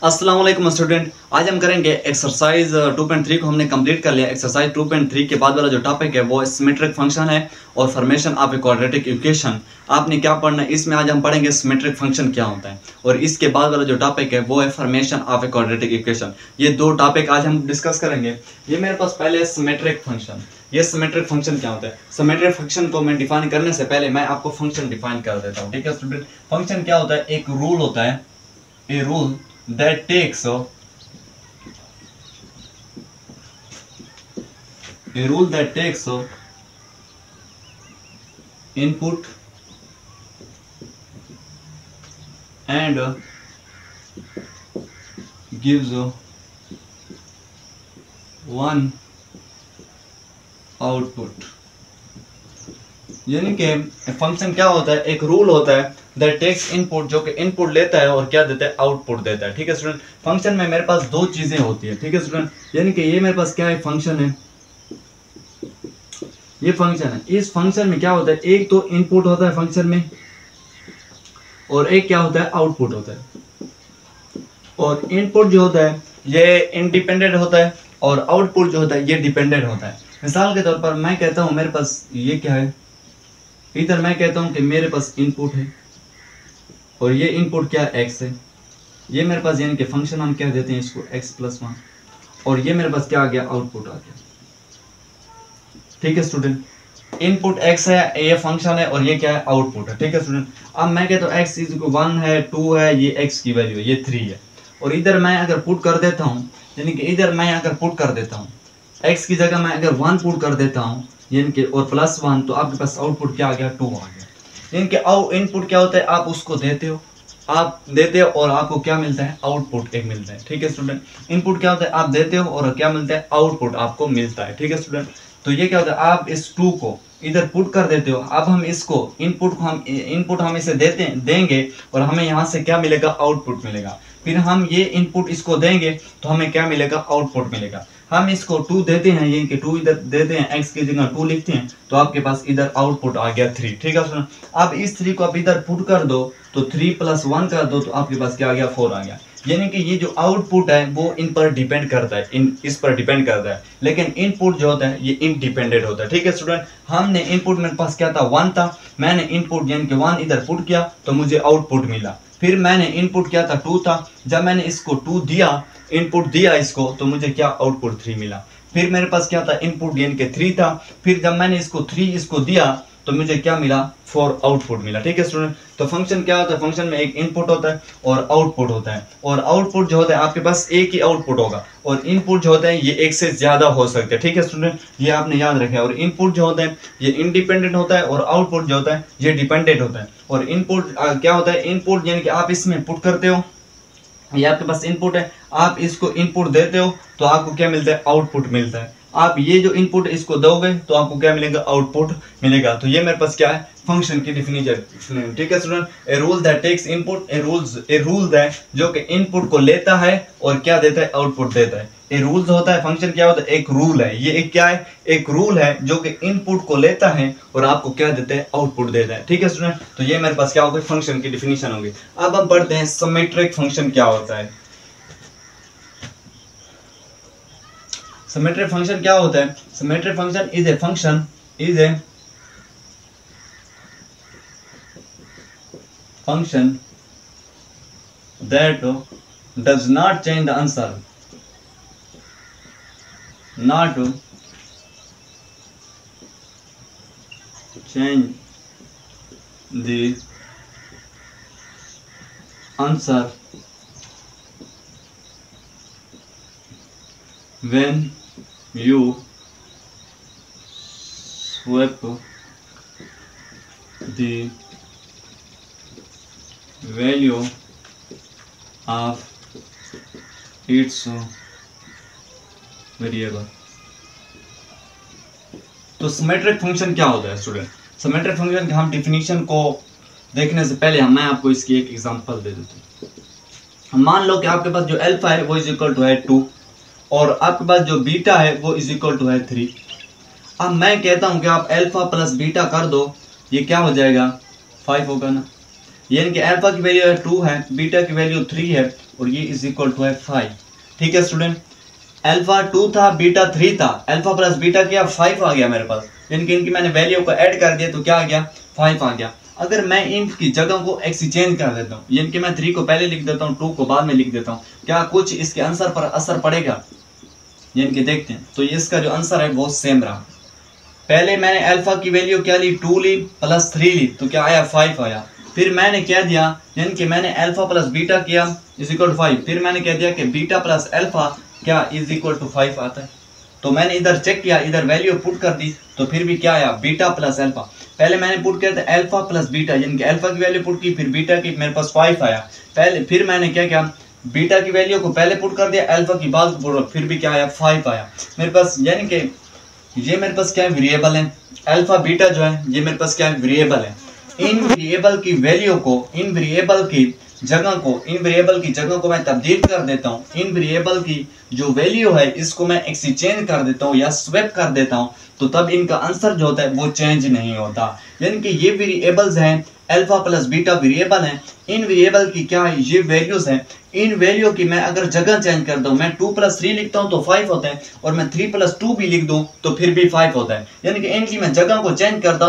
अस्सलाम वालेकुम स्टूडेंट। आज हम करेंगे एक्सरसाइज 2.3 को हमने कंप्लीट कर लिया। एक्सरसाइज 2.3 के बाद वाला जो टॉपिक है वो सिमेट्रिक फंक्शन है और formation of a quadratic equation. आपने क्या पढ़ना है इसमें, आज हम पढ़ेंगे सिमेट्रिक फंक्शन क्या होता है और इसके बाद वाला जो टॉपिक है वो है formation of a quadratic equation. ये दो टॉपिक आज हम डिस्कस करेंगे। ये मेरे पास पहले है सिमेट्रिक फंक्शन। ये सिमेट्रिक फंक्शन क्या होता है? सिमेट्रिक फंक्शन को मैं डिफाइन करने से पहले मैं आपको फंक्शन डिफाइन कर देता हूँ। ठीक है स्टूडेंट, फंक्शन क्या होता है? एक रूल होता है, a rule that takes a rule that takes input and gives one output। यानी कि फंक्शन क्या होता है? एक रूल होता है दैट टेक्स इनपुट, जो कि इनपुट लेता है और क्या देता है? आउटपुट देता है। ठीक है स्टूडेंट, फंक्शन में मेरे पास दो चीजें होती है। ठीक है स्टूडेंट, यानी कि ये मेरे पास क्या है? फंक्शन है, ये फंक्शन है। इस फंक्शन में क्या होता है? एक तो इनपुट होता है फंक्शन में और एक क्या होता है? आउटपुट होता है। और इनपुट जो होता है ये इंडिपेंडेंट होता है और आउटपुट जो होता है ये डिपेंडेंट होता है। मिसाल के तौर पर मैं कहता हूं मेरे पास ये क्या है, इधर मैं कहता हूं कि मेरे पास इनपुट है और ये इनपुट क्या है? x है। ये मेरे पास यानी कि फंक्शन हम क्या देते हैं इसको? x+1। और ये मेरे पास क्या आ गया? आउटपुट आ गया। ठीक है स्टूडेंट, इनपुट x है, ये फंक्शन है और ये क्या है? आउटपुट है। ठीक है स्टूडेंट, अब मैं कहता हूँ x = 1 है, 2 है, ये x की वैल्यू है, ये 3 है। और इधर मैं अगर पुट कर देता हूँ, यानी कि इधर मैं अगर पुट कर देता हूँ x की जगह मैं अगर 1 पुट कर देता हूँ यानी कि और +1, तो आपके पास आउटपुट क्या आ गया? 2 आ गया। यानी कि इनपुट क्या होता है? आप उसको देते हो, और आपको क्या मिलता है? आउटपुट एक मिलता है। ठीक है स्टूडेंट, इनपुट क्या होता है? आप देते हो और क्या मिलता है? आउटपुट आपको मिलता है। ठीक है स्टूडेंट, तो ये क्या होता है? आप इस 2 को इधर पुट कर देते हो। अब हम इसको इनपुट हम इसे देंगे और हमें यहाँ से क्या मिलेगा? आउटपुट मिलेगा। फिर हम ये इनपुट इसको देंगे तो हमें क्या मिलेगा? आउटपुट मिलेगा। हम इसको 2 देते हैं, ये कि 2 इधर देते हैं, x की जगह 2 लिखते हैं, तो आपके पास इधर आउटपुट आ गया 3। ठीक है सुनो, अब इस 3 को आप इधर पुट कर दो तो 3 + 1 कर दो तो आपके पास क्या आ गया? 4 आ गया। यानी कि ये जो आउटपुट है वो इन पर डिपेंड करता है, इस पर डिपेंड करता है, लेकिन इनपुट जो होता है ये इंडिपेंडेंट होता है। ठीक है स्टूडेंट, हमने इनपुट मेरे पास क्या था? 1 था, मैंने इनपुट यानी कि 1 इधर पुट किया तो मुझे आउटपुट मिला। फिर मैंने इनपुट क्या था? 2 था, जब मैंने इसको 2 दिया, इनपुट दिया इसको, तो मुझे क्या? आउटपुट 3 मिला। फिर मेरे पास क्या था? इनपुट यानी कि 3 था, फिर जब मैंने इसको 3 इसको दिया तो मुझे क्या मिला? 4 आउटपुट मिला। ठीक है स्टूडेंट, तो फंक्शन क्या होता है? फंक्शन में एक इनपुट होता है और आउटपुट होता है, और आउटपुट जो होता है आपके पास एक ही आउटपुट होगा और इनपुट जो होता है ये एक से ज्यादा हो सकते हैं। ठीक है स्टूडेंट, ये आपने याद रखा है। और इनपुट जो होता है ये इंडिपेंडेंट होता है और आउटपुट जो होता है ये डिपेंडेंट होता है। और इनपुट क्या होता है? इनपुट यानी कि आप इसमें पुट करते हो, ये आपके पास इनपुट है, आप इसको इनपुट देते हो तो आपको क्या मिलता है? आउटपुट मिलता है। आप ये जो इनपुट इसको दोगे तो आपको क्या मिलेगा? आउटपुट मिलेगा। तो ये मेरे पास क्या है? फंक्शन की डिफिनीशन। ठीक है student, a rule that takes input, a rule that जो कि इनपुट को लेता है और क्या देता है? आउटपुट देता है। ए रूल्स होता है, फंक्शन क्या होता है? एक रूल है। ये एक क्या है? एक रूल है जो कि इनपुट को लेता है और आपको क्या देता है? आउटपुट देता है। ठीक है स्टूडेंट, तो ये मेरे पास क्या होगा? फंक्शन की डिफिनीशन होगी। अब हम पढ़ते हैं सिमेट्रिक फंक्शन क्या होता है। सिमेट्रिक फंक्शन क्या होता है? Symmetric function is a function that does not change the answer, not change the answer when you swap the value of its variable. तो सिमेट्रिक फंक्शन क्या होता है स्टूडेंट? सिमेट्रिक फंक्शन की हम डिफिनीशन को देखने से पहले मैं आपको इसकी एक एग्जांपल दे देता हूँ। मान लो कि आपके पास जो अल्फा है वो इज इक्वल टू है 2 और आपके पास जो बीटा है वो इज इक्वल टू है 3। अब मैं कहता हूं कि आप अल्फा प्लस बीटा कर दो, ये क्या हो जाएगा 5 होगा ना। यानी कि अल्फा की वैल्यू 2 है, बीटा की वैल्यू 3 है और ये इज इक्वल टू है 5। ठीक है स्टूडेंट, अल्फा 2 था, बीटा 3 था, अल्फा प्लस बीटा किया 5 आ गया मेरे पास, यानी कि इनकी मैंने वैल्यू को ऐड कर दिया तो क्या आ गया 5 आ गया। अगर मैं इनकी जगह को एक्सचेंज कर देता हूँ, यानी कि मैं 3 को पहले लिख देता हूँ, 2 को बाद में लिख देता हूँ, क्या कुछ इसके आंसर पर असर पड़ेगा? यानी कि देखते हैं, तो इसका जो आंसर है वो सेम रहा। पहले मैंने अल्फा की वैल्यू क्या ली 2 ली प्लस 3 ली तो क्या आया 5 आया। फिर मैंने क्या दिया, यानी कि मैंने अल्फा प्लस बीटा किया इज इक्वल टू 5। फिर मैंने कह दिया कि बीटा प्लस अल्फा क्या इज इक्वल टू 5 आता है। तो मैंने इधर चेक किया, इधर वैल्यू पुट कर दी तो फिर भी क्या आया बीटा प्लस अल्फा। पहले मैंने पुट किया था अल्फा प्लस बीटा, यानी कि अल्फा की वैल्यू पुट की, फिर बीटा की मेरे पास 5 आया। पहले फिर मैंने क्या किया, बीटा की वैल्यू को पहले पुट कर दिया, अल्फा की बाद पुट, फिर भी क्या आया 5 आया मेरे पास। यानी कि ये मेरे पास क्या है वेरिएबल है, अल्फा बीटा जो है ये मेरे पास क्या है वेरिएबल है। इन वेरिएबल की वैल्यू को, इन वेरिएबल की जगह को मैं तब्दील कर देता हूँ। इन वेरिएबल की जो वैल्यू है इसको मैं एक्सचेंज कर देता हूँ या स्वैप कर देता हूँ, तो तब इनका आंसर जो होता है वो चेंज नहीं होता। यानी कि ये वेरिएबल्स हैं, अल्फा प्लस बीटा वेरिएबल हैं, इन वेरिएबल की क्या है ये वैल्यूज हैं। इन वैल्यू की मैं अगर जगह चेंज कर दूं, मैं 2 प्लस 3 लिखता हूं तो 5 होता है, और मैं 3 प्लस 2 भी लिख दूं तो फिर भी 5 होता है। यानी कि इनकी मैं जगह को चेंज करता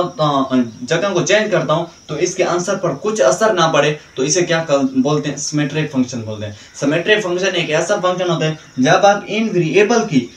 हूं तो इसके आंसर पर कुछ असर ना पड़े, तो इसे क्या बोलते हैं सिमेट्रिक फंक्शन बोलते हैं। सिमेट्रिक फंक्शन एक ऐसा फंक्शन होता है जब आप इन वेरिएबल की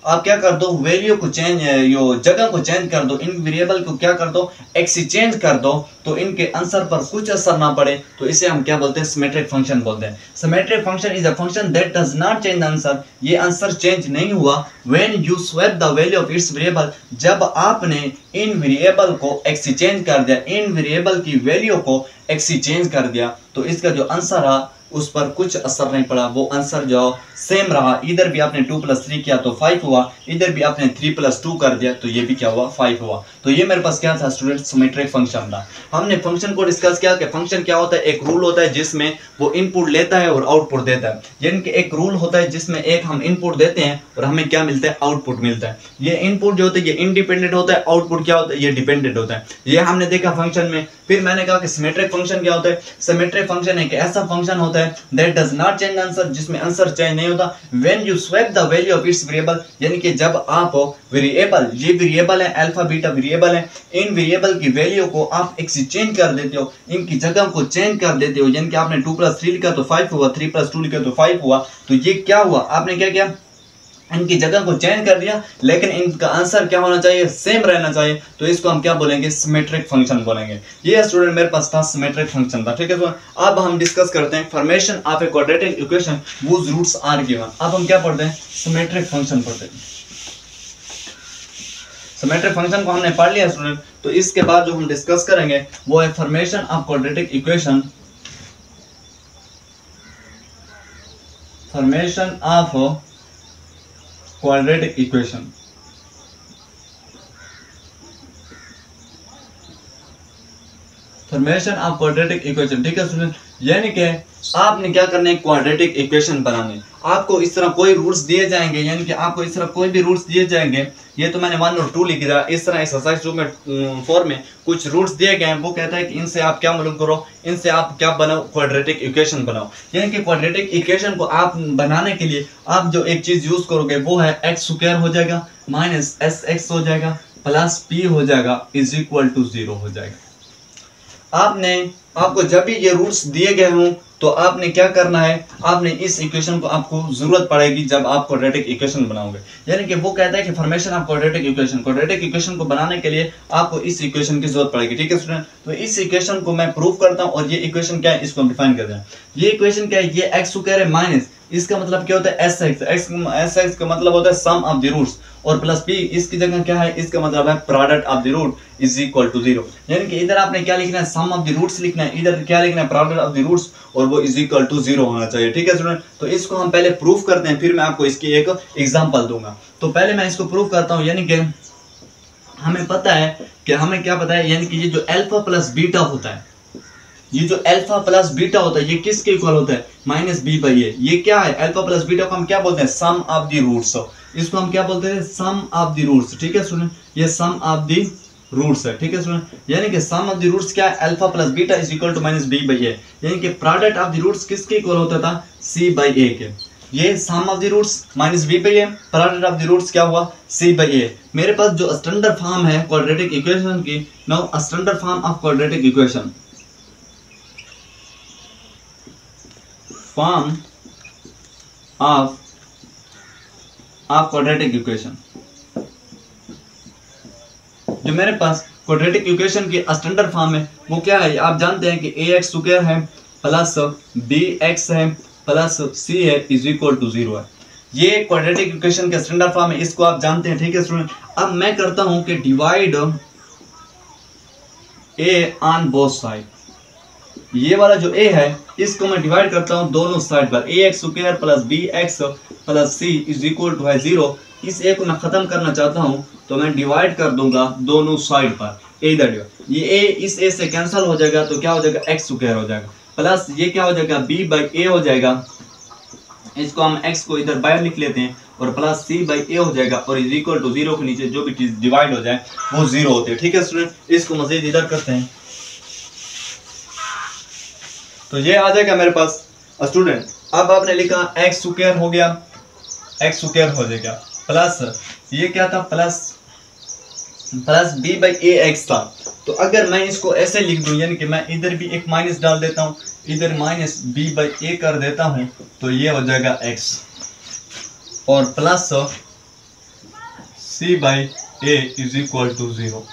आप क्या कर दो, वैल्यू को चेंज, यो जगह को चेंज कर दो, इन वेरिएबल को क्या कर दो एक्सचेंज कर दो, तो इनके आंसर पर कुछ असर ना पड़े, तो इसे हम क्या बोलते हैं सिमेट्रिक फंक्शन बोलते हैं। Symmetric function is a function that does not change answer, ये आंसर चेंज नहीं हुआ when you swap the value of its variable, जब आपने इन वेरिएबल को एक्सचेंज कर दिया, इन वेरिएबल की वैल्यू को एक्सचेंज कर दिया, तो इसका जो आंसर रहा उस पर कुछ असर नहीं पड़ा, वो आंसर जो सेम रहा। इधर भी आपने 2 प्लस 3 किया तो 5 हुआ, इधर भी आपने 3 प्लस 2 कर दिया तो ये भी क्या हुआ 5 हुआ। तो ये मेरे पास क्या था स्टूडेंट सिमेट्रिक फंक्शन था। हमने फंक्शन को डिस्कस किया कि फंक्शन क्या होता है, एक रूल होता है जिसमें वो इनपुट लेता है और आउटपुट देता है। यानी कि एक रूल होता है जिसमें एक हम इनपुट देते हैं और हमें क्या मिलता है आउटपुट मिलता है। ये इनपुट जो होता है ये इंडिपेंडेंट होता है, आउटपुट क्या होता है ये डिपेंडेंट होता है। ये हमने देखा फंक्शन में। फिर मैंने कहा कि सिमेट्रिक फंक्शन क्या होता है, सिमेट्रिक फंक्शन एक ऐसा फंक्शन होता है that does not change answer, जिसमें आंसर चेंज नहीं होता when you swap the value of its variable, यानी कि जब आप वेरिएबल, ये वेरिएबल है अल्फा बीटा वेरिएबल है, इन वेरिएबल की वैल्यू को आप एक्सचेंज कर देते हो, इनकी जगह को चेंज कर देते हो। यानी कि आपने 2 प्लस 3 लिखा तो 5 हुआ, 3 प्लस 2 लिखा तो 5 हुआ, तो ये क्या हुआ, आपने क्या किया इनकी जगह को चेंज कर दिया, लेकिन इनका आंसर क्या होना चाहिए सेम रहना चाहिए, तो इसको हम क्या बोलेंगे सिमेट्रिक फंक्शन बोलेंगे। ये स्टूडेंट मेरे पास था सिमेट्रिक फंक्शन था। ठीक है, तो अब हम डिस्कस करते हैं formation of a quadratic equation whose roots are given. अब हम क्या पढ़ते हैं सिमेट्रिक फंक्शन पढ़ते हैं। सिमेट्रिक फंक्शन को हमने पढ़ लिया स्टूडेंट, तो इसके बाद जो हम डिस्कस करेंगे वो है formation of quadratic equation, formation of quadratic equation. Formation of quadratic equation. ठीक है स्टूडेंट, यानी कि आपने क्या करना है क्वाड्रेटिक इक्वेशन बनाने, आपको इस तरह कोई रूट्स दिए जाएंगे, यानी कि आपको इस तरह कोई भी रूट्स दिए जाएंगे। ये तो मैंने 1 और 2 लिख दिया, इस तरह एक्सरसाइज 4 में कुछ रूट्स दिए गए हैं। वो कहता है कि इनसे आप क्या मालूम करो, इनसे आप क्या बनाओ क्वाड्रेटिक इक्वेशन बनाओ। यानी कि क्वाड्रेटिक इक्वेशन को आप बनाने के लिए आप जो एक चीज यूज करोगे वो है एक्स स्क्वायर हो जाएगा माइनस एस एक्स हो जाएगा प्लस पी हो जाएगा इज इक्वल टू 0 हो जाएगा। आपको जब भी ये रूट्स दिए गए हों तो आपने क्या करना है, आपने इस इक्वेशन को आपको जरूरत पड़ेगी जब आप क्वाड्रेटिक इक्वेशन बनाओगे। यानी कि वो कहता है कि फॉर्मेशन ऑफ क्वाड्रेटिक इक्वेशन को बनाने के लिए आपको इस इक्वेशन की जरूरत पड़ेगी। ठीक है स्टूडेंट, तो इस इक्वेशन को मैं प्रूव करता हूं, और ये इक्वेशन क्या है इसको हम डिफाइन करते हैं। ये इक्वेशन क्या है, ये एक्स स्क्वायर है माइनस, इसका मतलब क्या होता है एस एक्स का मतलब होता है सम ऑफ द रूट्स, और प्लस पी इसकी जगह क्या है, इसका मतलब है product of the root is equal to 0। यानी कि इधर आपने क्या लिखना है सम ऑफ द रूट्स लिखना है, इधर क्या लिखना है प्रोडक्ट ऑफ द रूट्स, और वो इज इक्वल टू 0 होना चाहिए। ठीक है स्टूडेंट, तो इसको हम पहले प्रूफ करते हैं, फिर मैं आपको इसकी एक एग्जांपल दूंगा। तो पहले मैं इसको प्रूफ करता हूं। यानी कि हमें पता है कि हमें क्या पता है, यानी कि ये जो अल्फा प्लस बीटा होता है, ये जो अल्फा प्लस बीटा होता है ये किसके इक्वल होता है माइनस बी बाई ए। ये क्या है अल्फा प्लस बीटा को हम क्या बोलते हैं सम ऑफ द रूट्स, इसको हम क्या बोलते हैं सम ऑफ द रूट्स। ठीक है स्टूडेंट, ये सम ऑफ द रूट्स है, ठीक है स्टूडेंट। यानी कि सम ऑफ द रूट्स क्या है, alpha plus beta is equal to minus b by a, यानी कि प्रोडक्ट ऑफ द रूट्स किसके इक्वल होता था, सी बाई ए के। ये sum of the roots minus b by a, product of the roots क्या हुआ, सी बाई ए। मेरे पास जो स्टैंडर्ड फॉर्म है क्वाड्रेटिक इक्वेशन की, now standard form of quadratic equation, form of quadratic equation, जो मेरे पास क्वाड्रेटिक इक्वेशन की स्टैंडर्ड फॉर्म है वो क्या है, आप जानते हैं कि ए एक्स स्क्वायर है प्लस बी एक्स है प्लस सी है इज इक्वल टू 0 है। ये क्वाड्रेटिक इक्वेशन का स्टैंडर्ड फॉर्म है, इसको आप जानते हैं, ठीक है स्टूडेंट। अब मैं करता हूं कि divide A on both side, ये वाला जो ए है इसको मैं डिवाइड करता हूं दोनों साइड पर, a x square plus b x plus c is equal to है 0। इस ए को मैं खत्म करना चाहता हूं तो मैं डिवाइड कर दूंगा दोनों साइड पर, इधर ये ए इस ए से कैंसिल हो जाएगा तो क्या हो जाएगा, एक्स स्क्वायर हो जाएगा, प्लस ये क्या हो जाएगा, बी बाई ए हो जाएगा, इसको हम एक्स को इधर बाहर लिख लेते हैं, और प्लस सी बाई ए हो जाएगा, और इज इक्वल टू 0 के नीचे जो भी चीज डिवाइड हो जाए वो 0 होते हैं, ठीक है स्टूडेंट। इसको मजीद इधर करते हैं तो ये आ जाएगा मेरे पास स्टूडेंट। अब आपने लिखा एक्स स्क्वायर हो गया, एक्स स्क्वायर हो जाएगा, प्लस ये क्या था, plus B by A X था। तो अगर मैं इसको ऐसे लिख दूं, यानी कि मैं इधर भी एक माइनस डाल देता हूं, इधर माइनस बी बाई ए कर देता हूं, तो ये हो जाएगा एक्स, और plus C by A is equal to 0।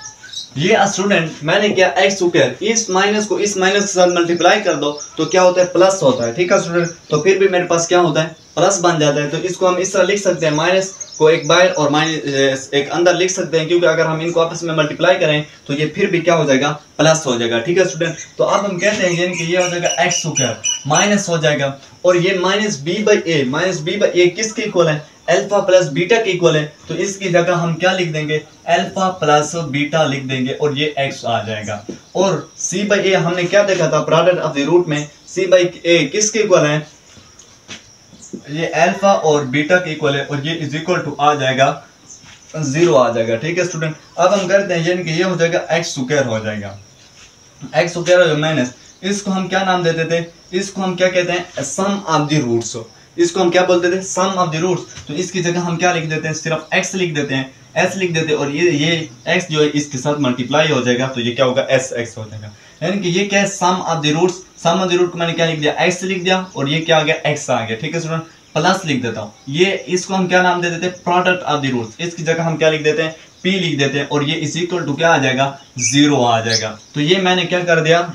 ये स्टूडेंट मैंने क्या, एक्स स्क्वायर इस माइनस को इस माइनस के साथ मल्टीप्लाई कर दो तो क्या होता है, प्लस होता है, ठीक है स्टूडेंट। तो फिर भी मेरे पास क्या होता है, प्लस बन जाता है। तो इसको हम इस तरह लिख सकते हैं, माइनस को एक बाहर और माइनस एक अंदर लिख सकते हैं, क्योंकि अगर हम इनको आपस में मल्टीप्लाई करें तो ये फिर भी क्या हो जाएगा, प्लस हो जाएगा, ठीक है स्टूडेंट। तो अब हम कहते हैं यानी कि ये हो जाएगा एक्स स्क्वायर माइनस हो जाएगा, और ये माइनस बी बाई ए किसके इक्वल है, अल्फा प्लस बीटा के इक्वल है। तो इसकी जगह हम क्या लिख देंगे, अल्फा प्लस बीटा लिख देंगे, और ये एक्स आ जाएगा। और सी बाई ए हमने क्या देखा था, प्रोडक्ट ऑफ द रूट में सी बाई ए किसके इक्वल है, ये अल्फा और बीटा के इक्वल है, और ये इज इक्वल टू आ जाएगा 0 आ जाएगा, ठीक है स्टूडेंट। अब हम करते हैं यानी कि ये हो जाएगा एक्स स्क्वायर हो जाएगा, एक्स स्क्वायर माइनस, इसको हम क्या नाम देते थे, इसको हम क्या कहते हैं, सम ऑफ द रूट्स, इसको हम क्या बोलते थे, सम ऑफ द रूट्स। तो इसकी जगह हम क्या लिख देते हैं, सिर्फ x लिख देते हैं, s लिख देते हैं, और ये x जो है इसके साथ मल्टीप्लाई हो जाएगा, तो ये क्या होगा, s x हो जाएगा। यानी कि ये क्या है, sum of the roots, sum of the root को मैंने क्या लिख दिया, x लिख दिया, और ये क्या आ गया, x आ गया, ठीक है स्टूडेंट। प्लस लिख देता हूँ, ये इसको हम क्या नाम दे देते हैं, प्रोडक्ट ऑफ द रूट्स, इसकी जगह हम क्या लिख देते हैं, p लिख देते हैं, और ये इज इक्वल टू क्या आ जाएगा, 0 आ जाएगा। तो ये मैंने क्या कर दिया,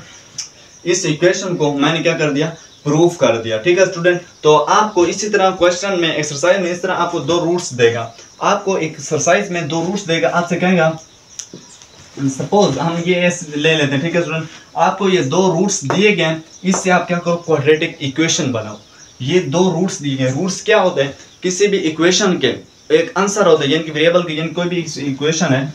इस इक्वेशन को मैंने क्या कर दिया, प्रूफ कर दिया, ठीक है स्टूडेंट। तो आपको इसी तरह क्वेश्चन में, एक्सरसाइज में इस तरह आपको 2 रूट्स देगा, आपको एक्सरसाइज में 2 रूट्स देगा, आपसे कहेगा, सपोज हम ये ले लेते हैं, ठीक है स्टूडेंट। आपको ये 2 रूट्स दिए गए, इससे आप क्या करो, क्वाड्रेटिक इक्वेशन बनाओ। ये 2 रूट्स दिए गए, रूट्स क्या होते हैं, किसी भी इक्वेशन के एक आंसर होता है, यानी कि वेरिएबल की, यानी कोई भी इक्वेशन है,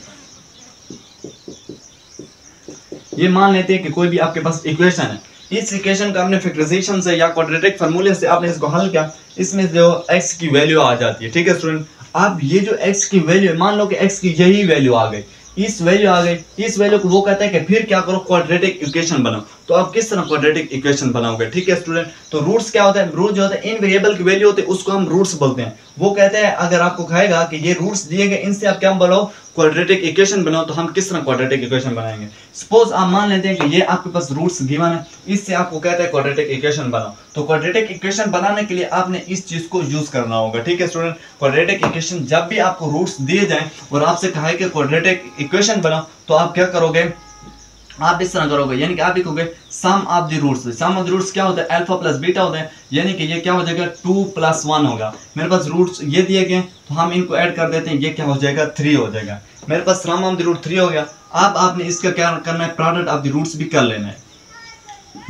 ये मान लेते हैं कि कोई भी आपके पास इक्वेशन है, इस इक्वेशन का आपने फैक्टराइजेशन से या क्वाड्रेटिक फार्मूले से आपने इसको हल किया, इसमें जो x की वैल्यू आ जाती है, ठीक है स्टूडेंट। अब ये जो x की वैल्यू है, मान लो कि x की यही वैल्यू आ गई, इस वैल्यू आ गई, इस वैल्यू को वो कहता है कि फिर क्या करो, क्वाड्रेटिक इक्वेशन बनाओ। तो आप किस तरह क्वाड्रेटिक इक्वेशन बनाओगे, ठीक है स्टूडेंट। तो रूट्स क्या होता है, रूट जो होता है इन वेरिएबल की वैल्यू होती है, उसको हम रूट्स बोलते हैं। वो कहते हैं अगर आपको कहेगा कि ये रूट्स दिए गए, इनसे आप क्या बनाओ, क्वाड्रेटिक इक्वेशन बनाओ, तो हम किस तरह क्वाड्रेटिक इक्वेशन बनाएंगे। सपोज आप मान लेते हैं कि ये आपके पास रूट्स गिवन है, इससे आपको कहता है क्वाड्रेटिक इक्वेशन बनाओ। तो क्वाड्रेटिक इक्वेशन बनाने के लिए आपने इस चीज को यूज करना होगा, ठीक है स्टूडेंट। क्वाड्रेटिक इक्वेशन जब भी आपको रूट्स दिए जाए और आपसे कहा है कि क्वाड्रेटिक इक्वेशन बनाओ, तो आप क्या करोगे, आप इस तरह करोगे, यानी कि आप लिखोगे sum of the roots. Sum of the roots क्या होता है, अल्फा प्लस बीटा होता है, यानी कि ये क्या हो जाएगा, 2 + 1 होगा। मेरे पास रूट्स ये दिए गए तो हम इनको ऐड कर देते हैं, ये क्या हो जाएगा, 3 हो जाएगा। मेरे पास सम ऑफ द रूट 3 हो गया। अब आपने इसका क्या करना है, प्रोडक्ट ऑफ द रूट्स भी कर लेना है।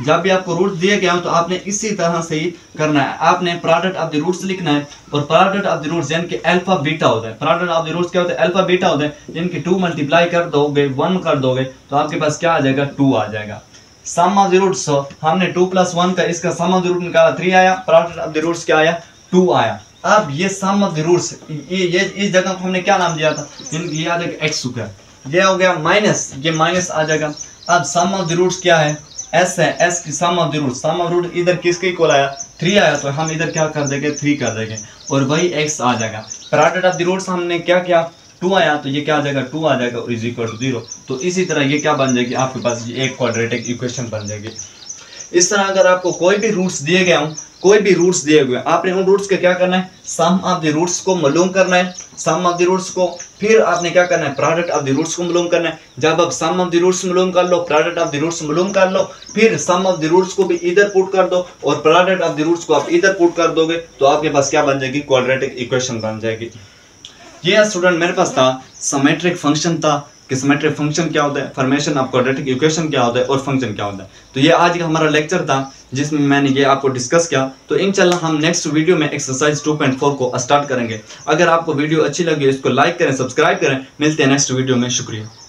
जब भी आपको रूट्स दिए गए हो तो आपने इसी तरह से ही करना है, आपने प्रोडक्ट ऑफ द रूट्स लिखना है। और प्रोडक्ट ऑफ द रूट्स यानी कि अल्फा बीटा होता है, प्रोडक्ट ऑफ द रूट्स क्या होता है, अल्फा बीटा होता है, यानी कि 2 मल्टीप्लाई कर दोगे, 1 कर दोगे, तो आपके पास क्या आ जाएगा, 2 आ जाएगा। सम ऑफ द रूट्स हमने 2 + 1 का इसका सम ऑफ द रूट निकाला, 3 आया, प्रोडक्ट ऑफ द रूट्स क्या आया, 2 आया। अब ये सम ऑफ द रूट्स, ये इस जगह को हमने क्या नाम दिया था, यानी कि ये आ जाएगा एक्स स्क्वायर। ये हो गया माइनस, ये माइनस आ जाएगा। अब सम ऑफ द रूट्स क्या है, s है, s की sum of the root, sum of root इधर किसके इक्वल आया 3 आया, तो हम इधर क्या कर देंगे 3 कर देंगे और वही x आ जाएगा। प्रोडक्ट ऑफ द रूट्स हमने क्या किया 2 आया, तो ये क्या आ जाएगा 2 आ जाएगा और इज इक्वल टू 0। तो इसी तरह ये क्या बन जाएगी आपके पास, ये एक क्वाड्रेटिक इक्वेशन बन जाएगी। इस तरह अगर आपको कोई भी रूट्स दिए गए हों, कोई भी रूट्स दिए हुए, आपने उन रूट्स के क्या करना है, सम ऑफ द रूट्स को मालूम करना है, सम ऑफ द रूट्स को, फिर आपने क्या करना है, प्रोडक्ट ऑफ द रूट्स को मालूम करना है। जब आप सम ऑफ द रूट्स मालूम कर लो, प्रोडक्ट ऑफ द रूट्स मालूम कर लो, फिर सम ऑफ द रूट्स को भी इधर पुट कर दो और प्रोडक्ट ऑफ द रूट्स को आप इधर पुट कर दोगे, तो आपके पास क्या बन जाएगी, क्वाड्रेटिक इक्वेशन बन जाएगी। ये स्टूडेंट मेरे पास था सिमेट्रिक फंक्शन था कि सिमेट्रिक फंक्शन क्या होता है, फॉर्मेशन ऑफ क्वाड्रेटिक इक्वेशन क्या होता है और फंक्शन क्या होता है। तो ये आज का हमारा लेक्चर था जिसमें मैंने ये आपको डिस्कस किया। तो इंशाल्लाह हम नेक्स्ट वीडियो में एक्सरसाइज 2.4 को स्टार्ट करेंगे। अगर आपको वीडियो अच्छी लगी इसको लाइक करें, सब्सक्राइब करें। मिलते हैं नेक्स्ट वीडियो में, शुक्रिया।